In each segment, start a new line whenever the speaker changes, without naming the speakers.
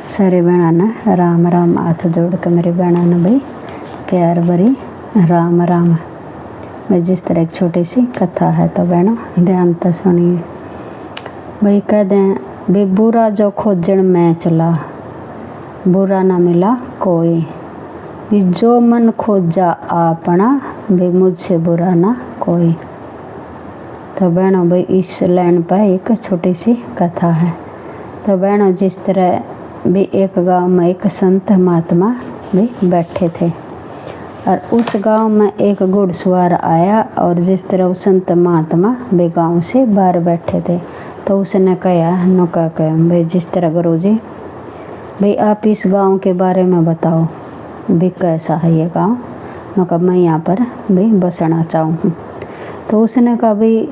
सारे बहना ने राम राम हाथ जोड़ के मेरी बहना ने भाई प्यार भरी राम राम। भाई जिस तरह एक छोटी सी कथा है तो बहनों ध्यान से सुनिए। भाई कह दें भाई बुरा जो खोजन मैं चला, बुरा ना मिला कोई, भी जो मन खोजा अपना, भी मुझसे बुरा ना कोई। तो बहनों भाई इस लाइन पर एक छोटी सी कथा है। तो बहनों जिस तरह भी एक गांव में एक संत महात्मा भी बैठे थे और उस गांव में एक घुड़सवार आया और जिस तरह उस संत महात्मा भी गांव से बाहर बैठे थे तो उसने कहा नौका कह भाई जिस तरह गुरुजी भाई आप इस गांव के बारे में बताओ भी कैसा है ये गांव, नौका मैं यहाँ पर भी बसना चाहूँ। तो उसने कहा भाई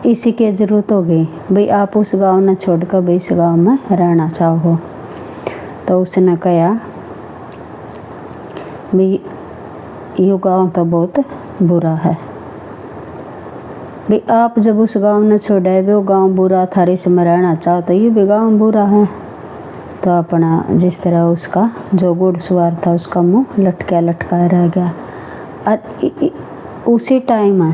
इसी की ज़रूरत होगी भाई आप उस गांव न छोड़कर भाई इस गांव में रहना चाहो। तो उसने कहा भाई ये गांव तो बहुत बुरा है, भाई आप जब उस गांव ने छोड़ा वो गांव बुरा थारी से मैं रहना चाहो तो ये भी गांव बुरा है। तो अपना जिस तरह उसका जो घुड़सवार था उसका मुंह लटका रह गया। और उसी टाइम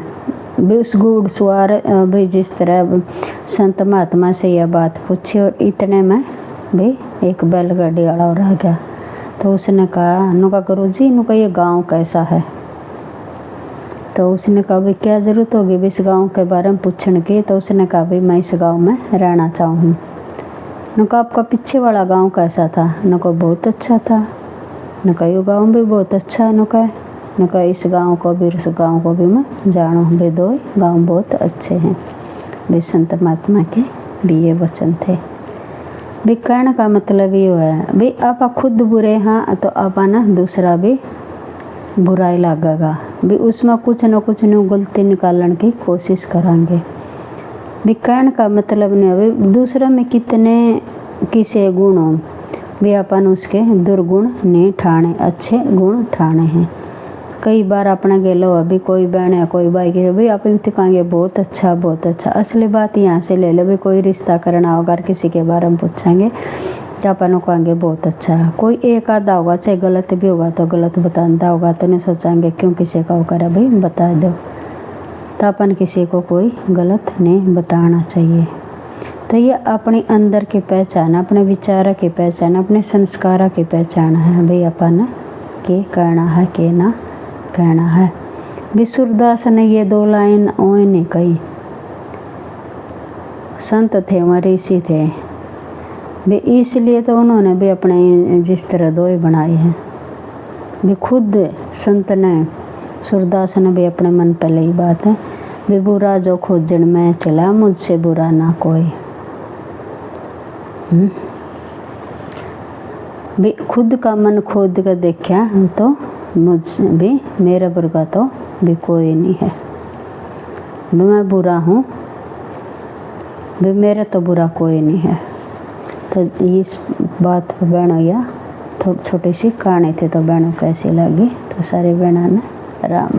भी उस घुड़सवार भाई जिस तरह संत महात्मा से यह बात पूछी और इतने में भी एक बैलगाड़ी वाला रह गया। तो उसने कहा नुका गुरुजी नुका ये गांव कैसा है। तो उसने कहा भाई क्या ज़रूरत होगी भी इस गांव के बारे में पूछने की। तो उसने कहा भाई मैं इस गांव में रहना चाहूँ। नुका आपका पीछे वाला गांव कैसा था, नुका बहुत अच्छा था, नुका ये गांव भी बहुत अच्छा है, नुका इस गांव को भी उस गांव को भी मैं जानूँ भाई दो गांव बहुत अच्छे हैं। भाई संत महात्मा के भी ये वचन थे। भी कहने का मतलब ये है भाई आप खुद बुरे हैं तो आप ना दूसरा भी बुराई लगेगा भी उसमें कुछ न कुछ न गलती निकालने की कोशिश करेंगे। भी कहने का मतलब नहीं है भाई दूसरे में कितने किसे गुण हो भी अपन उसके दुर्गुण नहीं ठाने, अच्छे गुण ठाने हैं। कई बार अपना गेलो अभी कोई बहन है कोई भाई के भाई आप इतने कहेंगे बहुत अच्छा। असली बात यहाँ से ले लो भाई कोई रिश्ता करना होगा किसी के बारे में पूछेंगे तो अपन कहेंगे बहुत अच्छा है। कोई एक आधा होगा चाहे गलत भी होगा तो गलत बताता होगा तो नहीं सोचेंगे क्यों किसी का होकर भाई बता दो। तो अपन किसी को कोई गलत नहीं बताना चाहिए। तो ये अपने अंदर की पहचान, अपने विचार की पहचान, अपने संस्कार की पहचान है भाई अपन के कहना है के ना कहना है। भी सूरदास ने ये दो लाइन ओए ने कही। संत थे हमारे ऋषि थे भी इसलिए तो उन्होंने भी अपने जिस तरह दो ही बनाए हैं। भी खुद संत ने सूरदास ने भी अपने मन पर ली बात है भी बुरा जो खोजन में चला मुझसे बुरा ना कोई। भी खुद का मन खोद कर देखा तो मुझ भी मेरा बुरा तो भी कोई नहीं है, भी मैं बुरा हूँ भी मेरा तो बुरा कोई नहीं है। तो इस बात पर बहनों या थोड़ी छोटी सी कहानी थी तो बहनों कैसी लगी तो सारे बहनों ने राम